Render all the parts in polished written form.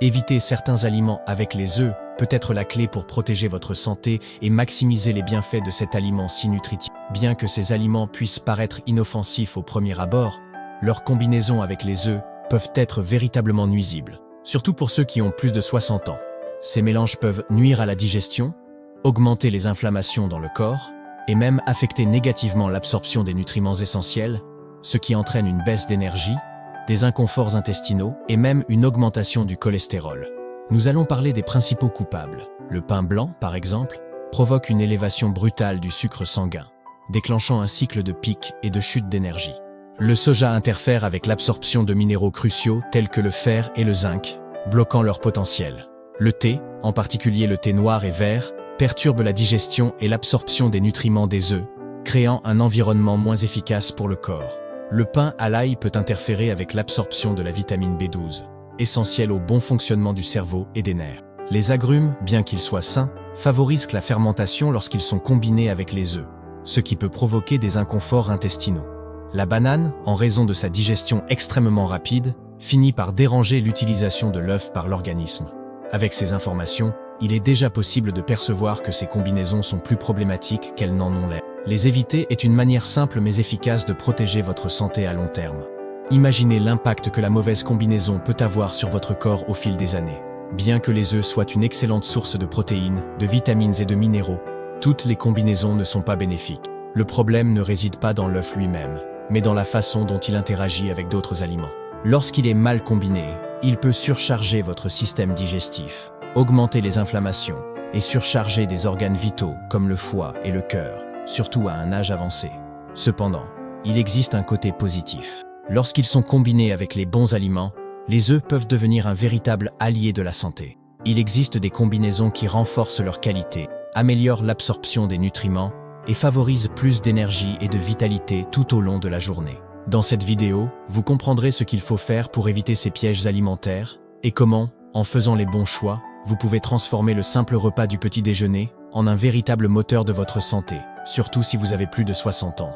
Éviter certains aliments avec les œufs peut être la clé pour protéger votre santé et maximiser les bienfaits de cet aliment si nutritif. Bien que ces aliments puissent paraître inoffensifs au premier abord, leurs combinaisons avec les œufs peuvent être véritablement nuisibles, surtout pour ceux qui ont plus de 60 ans. Ces mélanges peuvent nuire à la digestion, augmenter les inflammations dans le corps et même affecter négativement l'absorption des nutriments essentiels, ce qui entraîne une baisse d'énergie, des inconforts intestinaux et même une augmentation du cholestérol. Nous allons parler des principaux coupables. Le pain blanc, par exemple, provoque une élévation brutale du sucre sanguin, déclenchant un cycle de pics et de chute d'énergie. Le soja interfère avec l'absorption de minéraux cruciaux tels que le fer et le zinc, bloquant leur potentiel. Le thé, en particulier le thé noir et vert, perturbe la digestion et l'absorption des nutriments des œufs, créant un environnement moins efficace pour le corps. Le pain à l'ail peut interférer avec l'absorption de la vitamine B12, essentielle au bon fonctionnement du cerveau et des nerfs. Les agrumes, bien qu'ils soient sains, favorisent la fermentation lorsqu'ils sont combinés avec les œufs, ce qui peut provoquer des inconforts intestinaux. La banane, en raison de sa digestion extrêmement rapide, finit par déranger l'utilisation de l'œuf par l'organisme. Avec ces informations, il est déjà possible de percevoir que ces combinaisons sont plus problématiques qu'elles n'en ont l'air. Les éviter est une manière simple mais efficace de protéger votre santé à long terme. Imaginez l'impact que la mauvaise combinaison peut avoir sur votre corps au fil des années. Bien que les œufs soient une excellente source de protéines, de vitamines et de minéraux, toutes les combinaisons ne sont pas bénéfiques. Le problème ne réside pas dans l'œuf lui-même, mais dans la façon dont il interagit avec d'autres aliments. Lorsqu'il est mal combiné, il peut surcharger votre système digestif, augmenter les inflammations et surcharger des organes vitaux comme le foie et le cœur, surtout à un âge avancé. Cependant, il existe un côté positif. Lorsqu'ils sont combinés avec les bons aliments, les œufs peuvent devenir un véritable allié de la santé. Il existe des combinaisons qui renforcent leur qualité, améliorent l'absorption des nutriments et favorisent plus d'énergie et de vitalité tout au long de la journée. Dans cette vidéo, vous comprendrez ce qu'il faut faire pour éviter ces pièges alimentaires et comment, en faisant les bons choix, vous pouvez transformer le simple repas du petit déjeuner en un véritable moteur de votre santé, surtout si vous avez plus de 60 ans.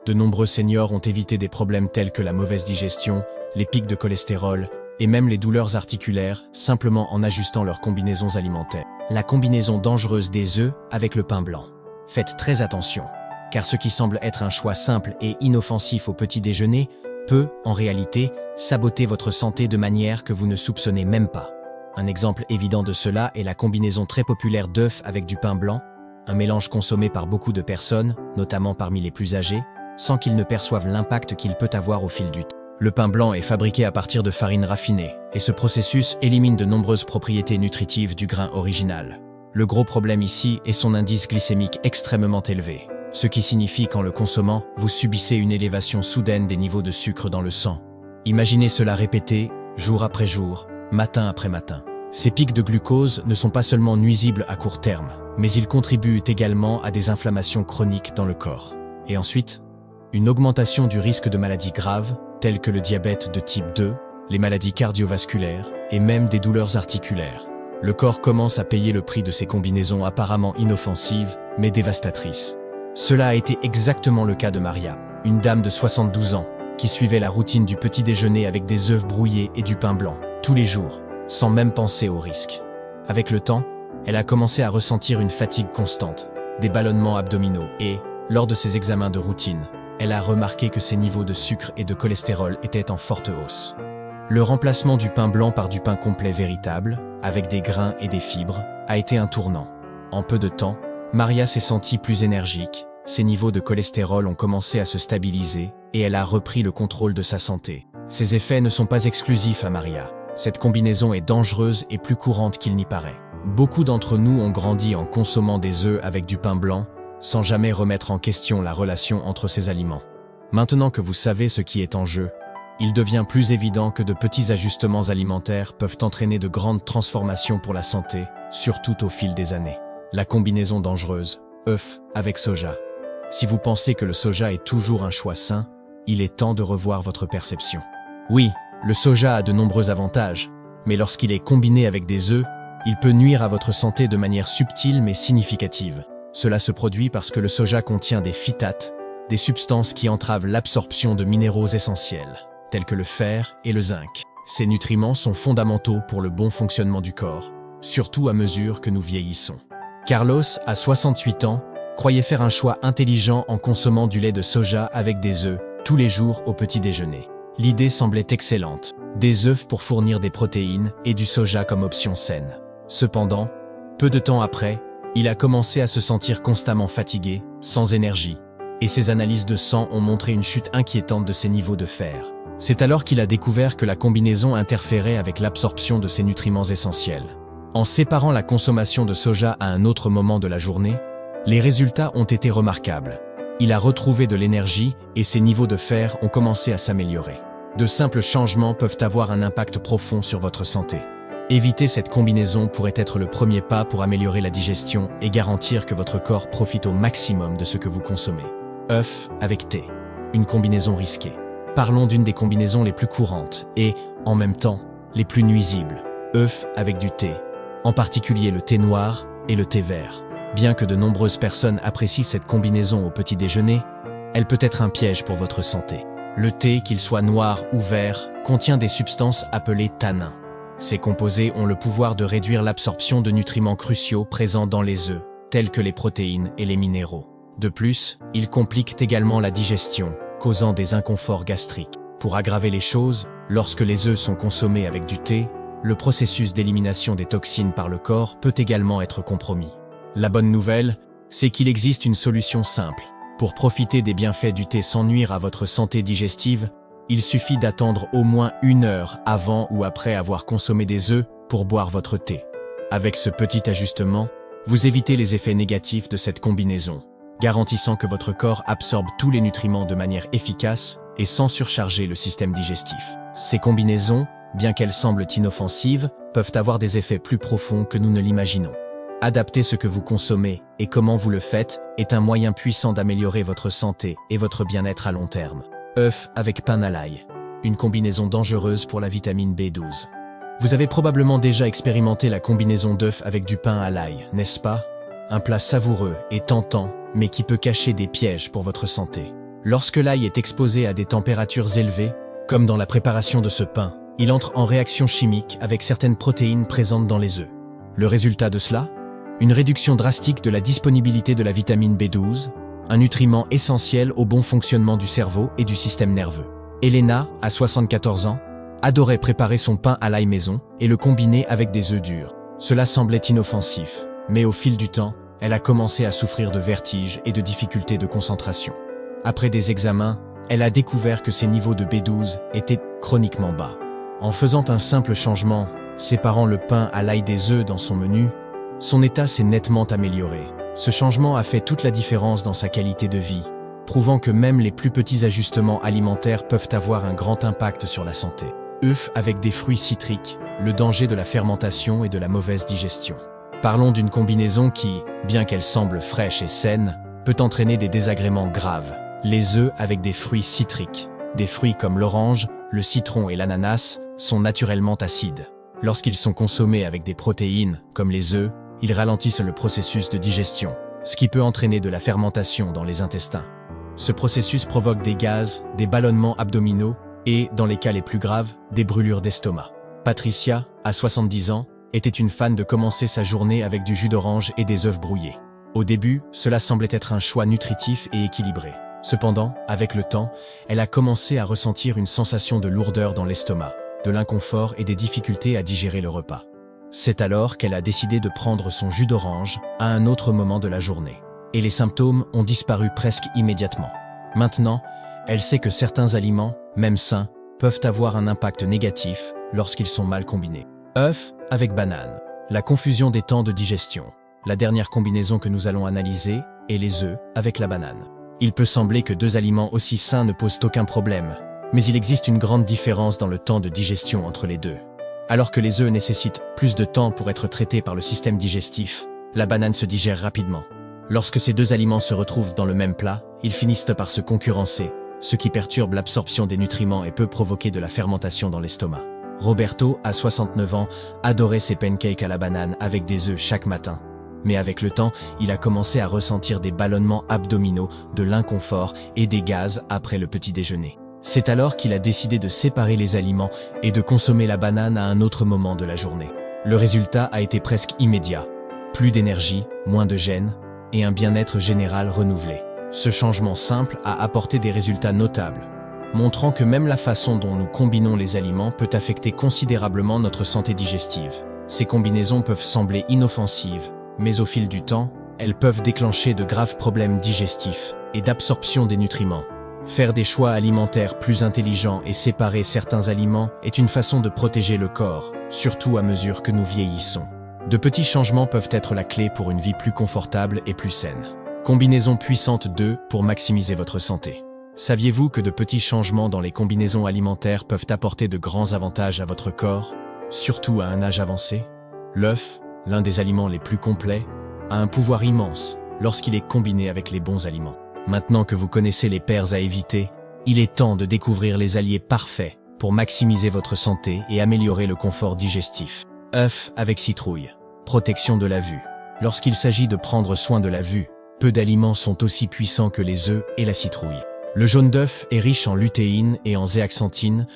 De nombreux seniors ont évité des problèmes tels que la mauvaise digestion, les pics de cholestérol et même les douleurs articulaires simplement en ajustant leurs combinaisons alimentaires. La combinaison dangereuse des œufs avec le pain blanc. Faites très attention, car ce qui semble être un choix simple et inoffensif au petit déjeuner peut, en réalité, saboter votre santé de manière que vous ne soupçonnez même pas. Un exemple évident de cela est la combinaison très populaire d'œufs avec du pain blanc, un mélange consommé par beaucoup de personnes, notamment parmi les plus âgés, sans qu'ils ne perçoivent l'impact qu'il peut avoir au fil du temps. Le pain blanc est fabriqué à partir de farine raffinée, et ce processus élimine de nombreuses propriétés nutritives du grain original. Le gros problème ici est son indice glycémique extrêmement élevé, ce qui signifie qu'en le consommant, vous subissez une élévation soudaine des niveaux de sucre dans le sang. Imaginez cela répété, jour après jour, matin après matin. Ces pics de glucose ne sont pas seulement nuisibles à court terme, mais ils contribuent également à des inflammations chroniques dans le corps. Et ensuite, une augmentation du risque de maladies graves, telles que le diabète de type 2, les maladies cardiovasculaires et même des douleurs articulaires. Le corps commence à payer le prix de ces combinaisons apparemment inoffensives, mais dévastatrices. Cela a été exactement le cas de Maria, une dame de 72 ans, qui suivait la routine du petit déjeuner avec des œufs brouillés et du pain blanc, tous les jours, sans même penser au risque. Avec le temps, elle a commencé à ressentir une fatigue constante, des ballonnements abdominaux et, lors de ses examens de routine, elle a remarqué que ses niveaux de sucre et de cholestérol étaient en forte hausse. Le remplacement du pain blanc par du pain complet véritable, avec des grains et des fibres, a été un tournant. En peu de temps, Maria s'est sentie plus énergique, ses niveaux de cholestérol ont commencé à se stabiliser et elle a repris le contrôle de sa santé. Ces effets ne sont pas exclusifs à Maria. Cette combinaison est dangereuse et plus courante qu'il n'y paraît. Beaucoup d'entre nous ont grandi en consommant des œufs avec du pain blanc, sans jamais remettre en question la relation entre ces aliments. Maintenant que vous savez ce qui est en jeu, il devient plus évident que de petits ajustements alimentaires peuvent entraîner de grandes transformations pour la santé, surtout au fil des années. La combinaison dangereuse, œufs avec soja. Si vous pensez que le soja est toujours un choix sain, il est temps de revoir votre perception. Oui, le soja a de nombreux avantages, mais lorsqu'il est combiné avec des œufs, il peut nuire à votre santé de manière subtile mais significative. Cela se produit parce que le soja contient des phytates, des substances qui entravent l'absorption de minéraux essentiels, tels que le fer et le zinc. Ces nutriments sont fondamentaux pour le bon fonctionnement du corps, surtout à mesure que nous vieillissons. Carlos, à 68 ans, croyait faire un choix intelligent en consommant du lait de soja avec des œufs tous les jours au petit déjeuner. L'idée semblait excellente, des œufs pour fournir des protéines et du soja comme option saine. Cependant, peu de temps après, il a commencé à se sentir constamment fatigué, sans énergie, et ses analyses de sang ont montré une chute inquiétante de ses niveaux de fer. C'est alors qu'il a découvert que la combinaison interférait avec l'absorption de ces nutriments essentiels. En séparant la consommation de soja à un autre moment de la journée, les résultats ont été remarquables. Il a retrouvé de l'énergie et ses niveaux de fer ont commencé à s'améliorer. De simples changements peuvent avoir un impact profond sur votre santé. Éviter cette combinaison pourrait être le premier pas pour améliorer la digestion et garantir que votre corps profite au maximum de ce que vous consommez. œufs avec thé. Une combinaison risquée. Parlons d'une des combinaisons les plus courantes et, en même temps, les plus nuisibles. œufs avec du thé. En particulier le thé noir et le thé vert. Bien que de nombreuses personnes apprécient cette combinaison au petit déjeuner, elle peut être un piège pour votre santé. Le thé, qu'il soit noir ou vert, contient des substances appelées tannins. Ces composés ont le pouvoir de réduire l'absorption de nutriments cruciaux présents dans les œufs, tels que les protéines et les minéraux. De plus, ils compliquent également la digestion, causant des inconforts gastriques. Pour aggraver les choses, lorsque les œufs sont consommés avec du thé, le processus d'élimination des toxines par le corps peut également être compromis. La bonne nouvelle, c'est qu'il existe une solution simple. Pour profiter des bienfaits du thé sans nuire à votre santé digestive, il suffit d'attendre au moins 1 heure avant ou après avoir consommé des œufs pour boire votre thé. Avec ce petit ajustement, vous évitez les effets négatifs de cette combinaison, garantissant que votre corps absorbe tous les nutriments de manière efficace et sans surcharger le système digestif. Ces combinaisons, bien qu'elles semblent inoffensives, peuvent avoir des effets plus profonds que nous ne l'imaginons. Adapter ce que vous consommez et comment vous le faites est un moyen puissant d'améliorer votre santé et votre bien-être à long terme. œufs avec pain à l'ail. Une combinaison dangereuse pour la vitamine B12. Vous avez probablement déjà expérimenté la combinaison d'œufs avec du pain à l'ail, n'est-ce pas? Un plat savoureux et tentant, mais qui peut cacher des pièges pour votre santé. Lorsque l'ail est exposé à des températures élevées, comme dans la préparation de ce pain, il entre en réaction chimique avec certaines protéines présentes dans les œufs. Le résultat de cela? Une réduction drastique de la disponibilité de la vitamine B12, un nutriment essentiel au bon fonctionnement du cerveau et du système nerveux. Elena, à 74 ans, adorait préparer son pain à l'ail maison et le combiner avec des œufs durs. Cela semblait inoffensif, mais au fil du temps, elle a commencé à souffrir de vertiges et de difficultés de concentration. Après des examens, elle a découvert que ses niveaux de B12 étaient chroniquement bas. En faisant un simple changement, séparant le pain à l'ail des œufs dans son menu, son état s'est nettement amélioré. Ce changement a fait toute la différence dans sa qualité de vie, prouvant que même les plus petits ajustements alimentaires peuvent avoir un grand impact sur la santé. œufs avec des fruits citriques, le danger de la fermentation et de la mauvaise digestion. Parlons d'une combinaison qui, bien qu'elle semble fraîche et saine, peut entraîner des désagréments graves. Les œufs avec des fruits citriques. Des fruits comme l'orange, le citron et l'ananas sont naturellement acides. Lorsqu'ils sont consommés avec des protéines, comme les œufs, ils ralentissent le processus de digestion, ce qui peut entraîner de la fermentation dans les intestins. Ce processus provoque des gaz, des ballonnements abdominaux et, dans les cas les plus graves, des brûlures d'estomac. Patricia, à 70 ans, était une fan de commencer sa journée avec du jus d'orange et des œufs brouillés. Au début, cela semblait être un choix nutritif et équilibré. Cependant, avec le temps, elle a commencé à ressentir une sensation de lourdeur dans l'estomac, de l'inconfort et des difficultés à digérer le repas. C'est alors qu'elle a décidé de prendre son jus d'orange à un autre moment de la journée. Et les symptômes ont disparu presque immédiatement. Maintenant, elle sait que certains aliments, même sains, peuvent avoir un impact négatif lorsqu'ils sont mal combinés. œufs avec banane. La confusion des temps de digestion. La dernière combinaison que nous allons analyser est les œufs avec la banane. Il peut sembler que 2 aliments aussi sains ne posent aucun problème, mais il existe une grande différence dans le temps de digestion entre les deux. Alors que les œufs nécessitent plus de temps pour être traités par le système digestif, la banane se digère rapidement. Lorsque ces 2 aliments se retrouvent dans le même plat, ils finissent par se concurrencer, ce qui perturbe l'absorption des nutriments et peut provoquer de la fermentation dans l'estomac. Roberto, à 69 ans, adorait ses pancakes à la banane avec des œufs chaque matin. Mais avec le temps, il a commencé à ressentir des ballonnements abdominaux, de l'inconfort et des gaz après le petit déjeuner. C'est alors qu'il a décidé de séparer les aliments et de consommer la banane à un autre moment de la journée. Le résultat a été presque immédiat. Plus d'énergie, moins de gêne et un bien-être général renouvelé. Ce changement simple a apporté des résultats notables, montrant que même la façon dont nous combinons les aliments peut affecter considérablement notre santé digestive. Ces combinaisons peuvent sembler inoffensives, mais au fil du temps, elles peuvent déclencher de graves problèmes digestifs et d'absorption des nutriments. Faire des choix alimentaires plus intelligents et séparer certains aliments est une façon de protéger le corps, surtout à mesure que nous vieillissons. De petits changements peuvent être la clé pour une vie plus confortable et plus saine. Combinaison puissante 2 pour maximiser votre santé. Saviez-vous que de petits changements dans les combinaisons alimentaires peuvent apporter de grands avantages à votre corps, surtout à un âge avancé? L'œuf, l'un des aliments les plus complets, a un pouvoir immense lorsqu'il est combiné avec les bons aliments. Maintenant que vous connaissez les paires à éviter, il est temps de découvrir les alliés parfaits pour maximiser votre santé et améliorer le confort digestif. œuf avec citrouille. Protection de la vue. Lorsqu'il s'agit de prendre soin de la vue, peu d'aliments sont aussi puissants que les œufs et la citrouille. Le jaune d'œuf est riche en lutéine et en zéaxanthine,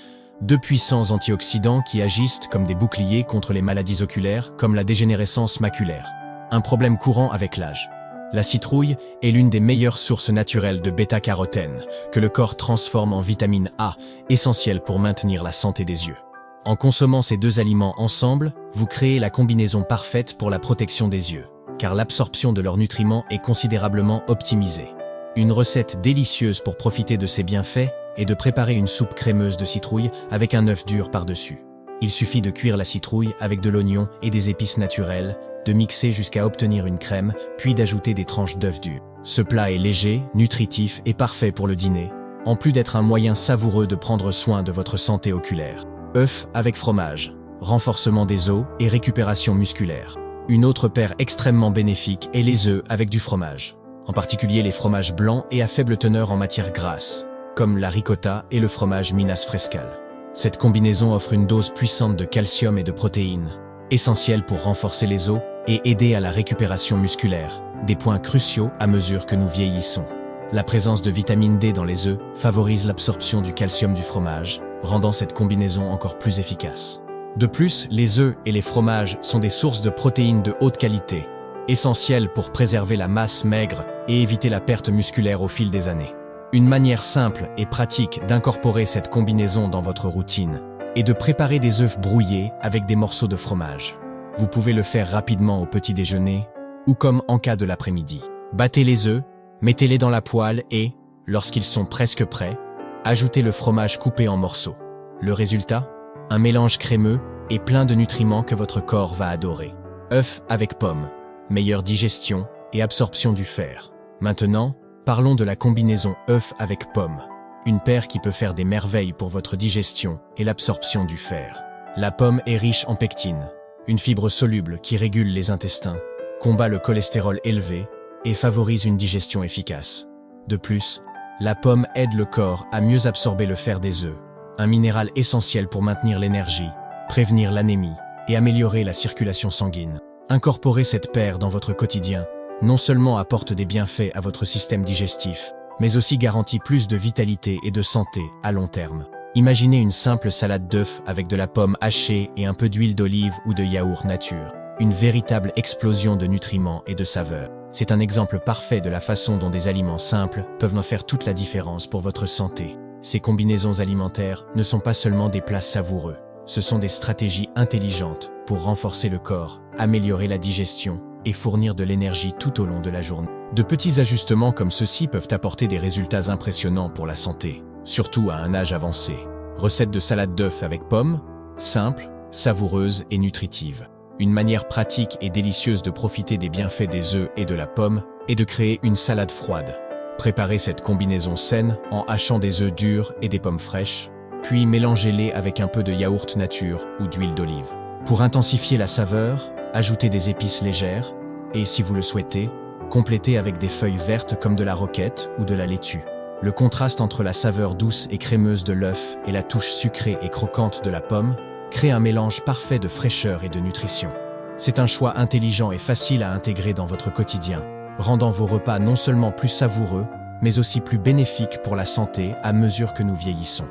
deux puissants antioxydants qui agissent comme des boucliers contre les maladies oculaires comme la dégénérescence maculaire. Un problème courant avec l'âge. La citrouille est l'une des meilleures sources naturelles de bêta-carotène que le corps transforme en vitamine A, essentielle pour maintenir la santé des yeux. En consommant ces deux aliments ensemble, vous créez la combinaison parfaite pour la protection des yeux, car l'absorption de leurs nutriments est considérablement optimisée. Une recette délicieuse pour profiter de ces bienfaits est de préparer une soupe crémeuse de citrouille avec un œuf dur par-dessus. Il suffit de cuire la citrouille avec de l'oignon et des épices naturelles, de mixer jusqu'à obtenir une crème, puis d'ajouter des tranches d'œuf dur. Ce plat est léger, nutritif et parfait pour le dîner, en plus d'être un moyen savoureux de prendre soin de votre santé oculaire. œuf avec fromage, renforcement des os et récupération musculaire. Une autre paire extrêmement bénéfique est les œufs avec du fromage, en particulier les fromages blancs et à faible teneur en matière grasse, comme la ricotta et le fromage Minas Frescal. Cette combinaison offre une dose puissante de calcium et de protéines, essentielle pour renforcer les os et aider à la récupération musculaire, des points cruciaux à mesure que nous vieillissons. La présence de vitamine D dans les œufs favorise l'absorption du calcium du fromage, rendant cette combinaison encore plus efficace. De plus, les œufs et les fromages sont des sources de protéines de haute qualité, essentielles pour préserver la masse maigre et éviter la perte musculaire au fil des années. Une manière simple et pratique d'incorporer cette combinaison dans votre routine est de préparer des œufs brouillés avec des morceaux de fromage. Vous pouvez le faire rapidement au petit déjeuner ou comme en cas de l'après-midi. Battez les œufs, mettez-les dans la poêle et, lorsqu'ils sont presque prêts, ajoutez le fromage coupé en morceaux. Le résultat? Un mélange crémeux et plein de nutriments que votre corps va adorer. œuf avec pommes, meilleure digestion et absorption du fer. Maintenant, parlons de la combinaison œuf avec pommes, une paire qui peut faire des merveilles pour votre digestion et l'absorption du fer. La pomme est riche en pectine, une fibre soluble qui régule les intestins, combat le cholestérol élevé et favorise une digestion efficace. De plus, la pomme aide le corps à mieux absorber le fer des œufs, un minéral essentiel pour maintenir l'énergie, prévenir l'anémie et améliorer la circulation sanguine. Incorporer cette paire dans votre quotidien non seulement apporte des bienfaits à votre système digestif, mais aussi garantit plus de vitalité et de santé à long terme. Imaginez une simple salade d'œufs avec de la pomme hachée et un peu d'huile d'olive ou de yaourt nature. Une véritable explosion de nutriments et de saveurs. C'est un exemple parfait de la façon dont des aliments simples peuvent en faire toute la différence pour votre santé. Ces combinaisons alimentaires ne sont pas seulement des plats savoureux, ce sont des stratégies intelligentes pour renforcer le corps, améliorer la digestion et fournir de l'énergie tout au long de la journée. De petits ajustements comme ceux-ci peuvent apporter des résultats impressionnants pour la santé, surtout à un âge avancé. Recette de salade d'œufs avec pommes, simple, savoureuse et nutritive. Une manière pratique et délicieuse de profiter des bienfaits des œufs et de la pomme est de créer une salade froide. Préparez cette combinaison saine en hachant des œufs durs et des pommes fraîches, puis mélangez-les avec un peu de yaourt nature ou d'huile d'olive. Pour intensifier la saveur, ajoutez des épices légères et, si vous le souhaitez, complétez avec des feuilles vertes comme de la roquette ou de la laitue. Le contraste entre la saveur douce et crémeuse de l'œuf et la touche sucrée et croquante de la pomme crée un mélange parfait de fraîcheur et de nutrition. C'est un choix intelligent et facile à intégrer dans votre quotidien, rendant vos repas non seulement plus savoureux, mais aussi plus bénéfiques pour la santé à mesure que nous vieillissons.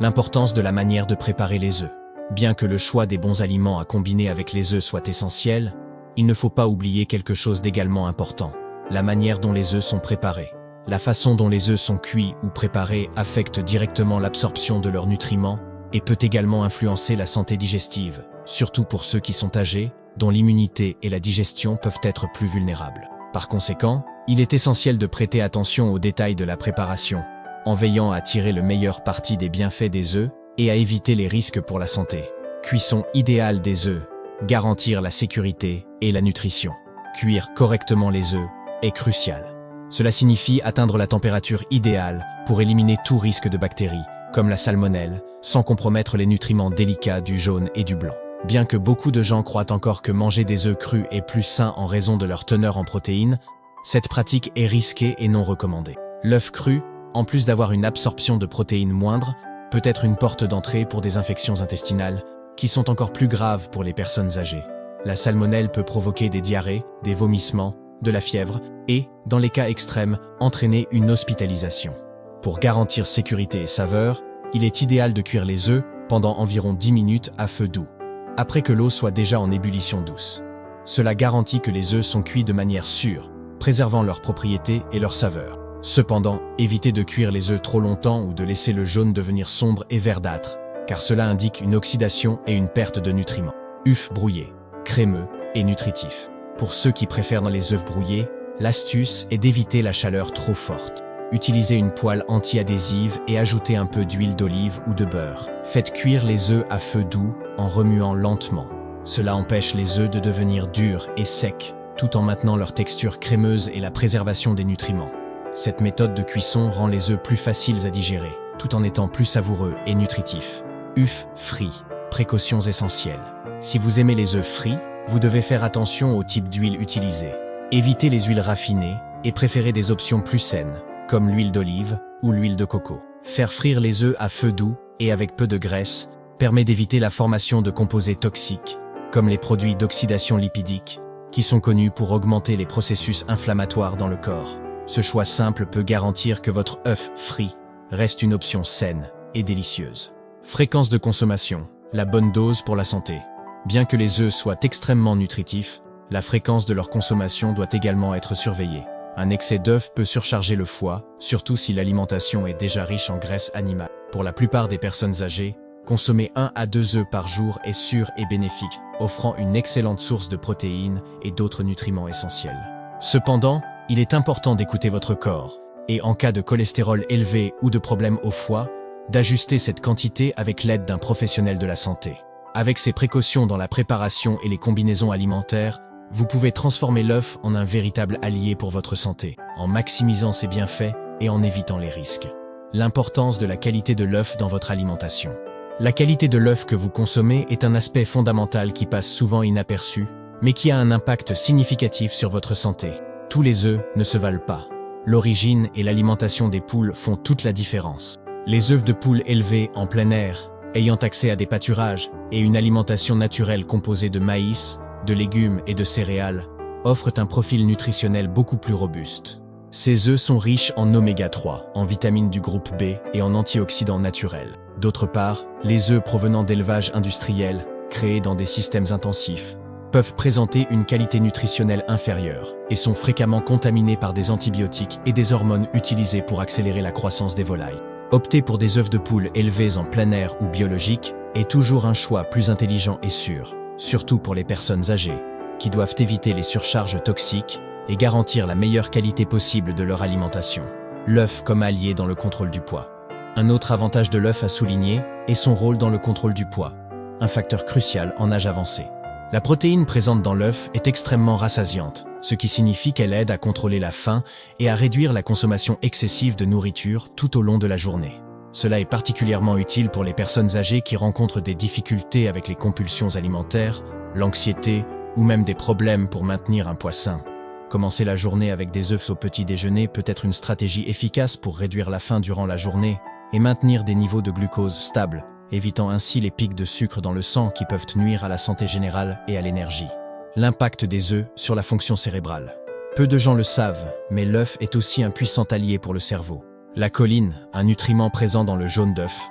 L'importance de la manière de préparer les œufs. Bien que le choix des bons aliments à combiner avec les œufs soit essentiel, il ne faut pas oublier quelque chose d'également important, la manière dont les œufs sont préparés. La façon dont les œufs sont cuits ou préparés affecte directement l'absorption de leurs nutriments et peut également influencer la santé digestive, surtout pour ceux qui sont âgés, dont l'immunité et la digestion peuvent être plus vulnérables. Par conséquent, il est essentiel de prêter attention aux détails de la préparation, en veillant à tirer le meilleur parti des bienfaits des œufs et à éviter les risques pour la santé. Cuisson idéale des œufs. Garantir la sécurité et la nutrition. Cuire correctement les œufs est crucial. Cela signifie atteindre la température idéale pour éliminer tout risque de bactéries, comme la salmonelle, sans compromettre les nutriments délicats du jaune et du blanc. Bien que beaucoup de gens croient encore que manger des œufs crus est plus sain en raison de leur teneur en protéines, cette pratique est risquée et non recommandée. L'œuf cru, en plus d'avoir une absorption de protéines moindre, peut être une porte d'entrée pour des infections intestinales, qui sont encore plus graves pour les personnes âgées. La salmonelle peut provoquer des diarrhées, des vomissements, de la fièvre et, dans les cas extrêmes, entraîner une hospitalisation. Pour garantir sécurité et saveur, il est idéal de cuire les œufs pendant environ 10 minutes à feu doux, après que l'eau soit déjà en ébullition douce. Cela garantit que les œufs sont cuits de manière sûre, préservant leurs propriétés et leur saveur. Cependant, évitez de cuire les œufs trop longtemps ou de laisser le jaune devenir sombre et verdâtre, car cela indique une oxydation et une perte de nutriments. œufs brouillés, crémeux et nutritifs. Pour ceux qui préfèrent dans les œufs brouillés, l'astuce est d'éviter la chaleur trop forte. Utilisez une poêle anti-adhésive et ajoutez un peu d'huile d'olive ou de beurre. Faites cuire les œufs à feu doux en remuant lentement. Cela empêche les œufs de devenir durs et secs, tout en maintenant leur texture crémeuse et la préservation des nutriments. Cette méthode de cuisson rend les œufs plus faciles à digérer, tout en étant plus savoureux et nutritifs. œufs frits, précautions essentielles. Si vous aimez les œufs frits, vous devez faire attention au type d'huile utilisée. Évitez les huiles raffinées et préférez des options plus saines, comme l'huile d'olive ou l'huile de coco. Faire frire les œufs à feu doux et avec peu de graisse permet d'éviter la formation de composés toxiques, comme les produits d'oxydation lipidique, qui sont connus pour augmenter les processus inflammatoires dans le corps. Ce choix simple peut garantir que votre œuf frit reste une option saine et délicieuse. Fréquence de consommation, la bonne dose pour la santé. Bien que les œufs soient extrêmement nutritifs, la fréquence de leur consommation doit également être surveillée. Un excès d'œufs peut surcharger le foie, surtout si l'alimentation est déjà riche en graisse animale. Pour la plupart des personnes âgées, consommer 1 à 2 œufs par jour est sûr et bénéfique, offrant une excellente source de protéines et d'autres nutriments essentiels. Cependant, il est important d'écouter votre corps, et en cas de cholestérol élevé ou de problèmes au foie, d'ajuster cette quantité avec l'aide d'un professionnel de la santé. Avec ces précautions dans la préparation et les combinaisons alimentaires, vous pouvez transformer l'œuf en un véritable allié pour votre santé, en maximisant ses bienfaits et en évitant les risques. L'importance de la qualité de l'œuf dans votre alimentation. La qualité de l'œuf que vous consommez est un aspect fondamental qui passe souvent inaperçu, mais qui a un impact significatif sur votre santé. Tous les œufs ne se valent pas. L'origine et l'alimentation des poules font toute la différence. Les œufs de poules élevés en plein air, ayant accès à des pâturages et une alimentation naturelle composée de maïs, de légumes et de céréales, offrent un profil nutritionnel beaucoup plus robuste. Ces œufs sont riches en oméga 3, en vitamines du groupe B et en antioxydants naturels. D'autre part, les œufs provenant d'élevages industriels, créés dans des systèmes intensifs, peuvent présenter une qualité nutritionnelle inférieure et sont fréquemment contaminés par des antibiotiques et des hormones utilisées pour accélérer la croissance des volailles. Opter pour des œufs de poule élevés en plein air ou biologiques est toujours un choix plus intelligent et sûr, surtout pour les personnes âgées, qui doivent éviter les surcharges toxiques et garantir la meilleure qualité possible de leur alimentation. L'œuf comme allié dans le contrôle du poids. Un autre avantage de l'œuf à souligner est son rôle dans le contrôle du poids, un facteur crucial en âge avancé. La protéine présente dans l'œuf est extrêmement rassasiante, ce qui signifie qu'elle aide à contrôler la faim et à réduire la consommation excessive de nourriture tout au long de la journée. Cela est particulièrement utile pour les personnes âgées qui rencontrent des difficultés avec les compulsions alimentaires, l'anxiété ou même des problèmes pour maintenir un poids sain. Commencer la journée avec des œufs au petit déjeuner peut être une stratégie efficace pour réduire la faim durant la journée et maintenir des niveaux de glucose stables, évitant ainsi les pics de sucre dans le sang qui peuvent nuire à la santé générale et à l'énergie. L'impact des œufs sur la fonction cérébrale. Peu de gens le savent, mais l'œuf est aussi un puissant allié pour le cerveau. La choline, un nutriment présent dans le jaune d'œuf,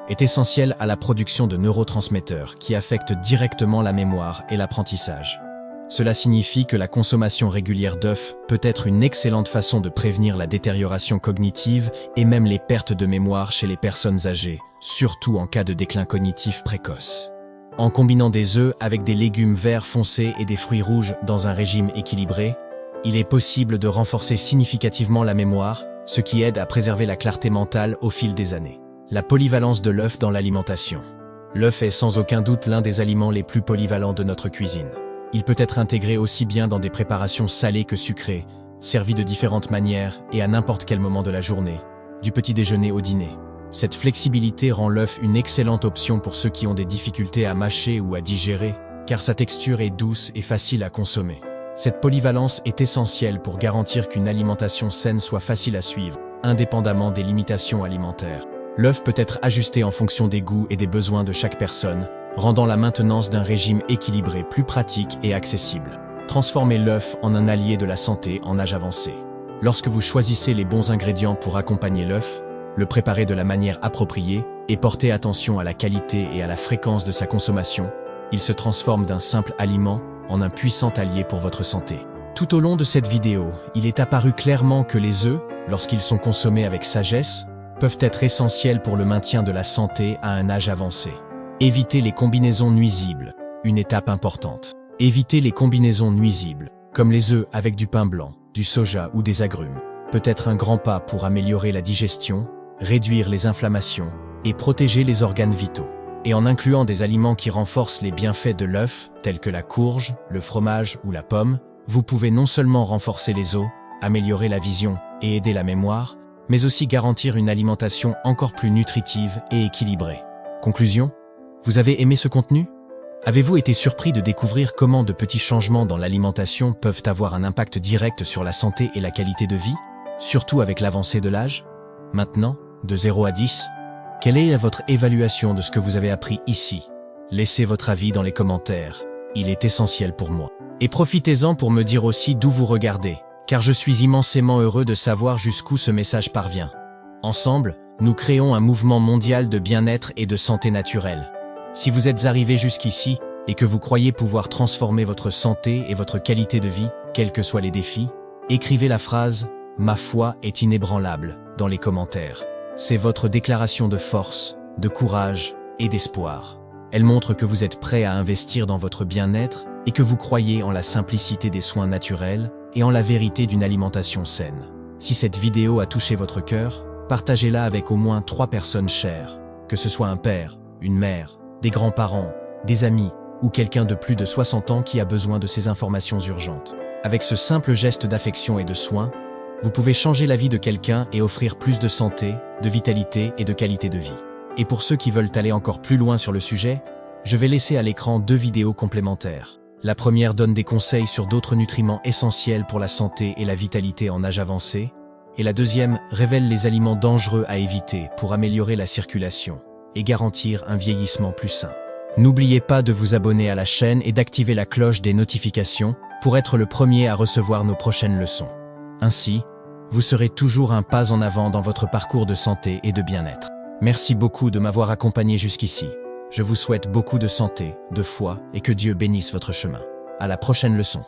est essentielle à la production de neurotransmetteurs qui affectent directement la mémoire et l'apprentissage. Cela signifie que la consommation régulière d'œufs peut être une excellente façon de prévenir la détérioration cognitive et même les pertes de mémoire chez les personnes âgées, surtout en cas de déclin cognitif précoce. En combinant des œufs avec des légumes verts foncés et des fruits rouges dans un régime équilibré, il est possible de renforcer significativement la mémoire, ce qui aide à préserver la clarté mentale au fil des années. La polyvalence de l'œuf dans l'alimentation. L'œuf est sans aucun doute l'un des aliments les plus polyvalents de notre cuisine. Il peut être intégré aussi bien dans des préparations salées que sucrées, servi de différentes manières et à n'importe quel moment de la journée, du petit déjeuner au dîner. Cette flexibilité rend l'œuf une excellente option pour ceux qui ont des difficultés à mâcher ou à digérer, car sa texture est douce et facile à consommer. Cette polyvalence est essentielle pour garantir qu'une alimentation saine soit facile à suivre, indépendamment des limitations alimentaires. L'œuf peut être ajusté en fonction des goûts et des besoins de chaque personne, rendant la maintenance d'un régime équilibré plus pratique et accessible. Transformez l'œuf en un allié de la santé en âge avancé. Lorsque vous choisissez les bons ingrédients pour accompagner l'œuf, le préparez de la manière appropriée et portez attention à la qualité et à la fréquence de sa consommation, il se transforme d'un simple aliment en un puissant allié pour votre santé. Tout au long de cette vidéo, il est apparu clairement que les œufs, lorsqu'ils sont consommés avec sagesse, peuvent être essentiels pour le maintien de la santé à un âge avancé. Évitez les combinaisons nuisibles, une étape importante. Évitez les combinaisons nuisibles, comme les œufs avec du pain blanc, du soja ou des agrumes. Peut être un grand pas pour améliorer la digestion, réduire les inflammations et protéger les organes vitaux. Et en incluant des aliments qui renforcent les bienfaits de l'œuf, tels que la courge, le fromage ou la pomme, vous pouvez non seulement renforcer les os, améliorer la vision et aider la mémoire, mais aussi garantir une alimentation encore plus nutritive et équilibrée. Conclusion ? Vous avez aimé ce contenu ? Avez-vous été surpris de découvrir comment de petits changements dans l'alimentation peuvent avoir un impact direct sur la santé et la qualité de vie, surtout avec l'avancée de l'âge ? Maintenant, de 0 à 10, quelle est votre évaluation de ce que vous avez appris ici ? Laissez votre avis dans les commentaires, il est essentiel pour moi. Et profitez-en pour me dire aussi d'où vous regardez, car je suis immensément heureux de savoir jusqu'où ce message parvient. Ensemble, nous créons un mouvement mondial de bien-être et de santé naturelle. Si vous êtes arrivé jusqu'ici et que vous croyez pouvoir transformer votre santé et votre qualité de vie, quels que soient les défis, écrivez la phrase « Ma foi est inébranlable » dans les commentaires. C'est votre déclaration de force, de courage et d'espoir. Elle montre que vous êtes prêt à investir dans votre bien-être et que vous croyez en la simplicité des soins naturels et en la vérité d'une alimentation saine. Si cette vidéo a touché votre cœur, partagez-la avec au moins 3 personnes chères, que ce soit un père, une mère, des grands-parents, des amis ou quelqu'un de plus de 60 ans qui a besoin de ces informations urgentes. Avec ce simple geste d'affection et de soin, vous pouvez changer la vie de quelqu'un et offrir plus de santé, de vitalité et de qualité de vie. Et pour ceux qui veulent aller encore plus loin sur le sujet, je vais laisser à l'écran 2 vidéos complémentaires. La première donne des conseils sur d'autres nutriments essentiels pour la santé et la vitalité en âge avancé, et la deuxième révèle les aliments dangereux à éviter pour améliorer la circulation et garantir un vieillissement plus sain. N'oubliez pas de vous abonner à la chaîne et d'activer la cloche des notifications pour être le premier à recevoir nos prochaines leçons. Ainsi, vous serez toujours un pas en avant dans votre parcours de santé et de bien-être. Merci beaucoup de m'avoir accompagné jusqu'ici. Je vous souhaite beaucoup de santé, de foi et que Dieu bénisse votre chemin. À la prochaine leçon.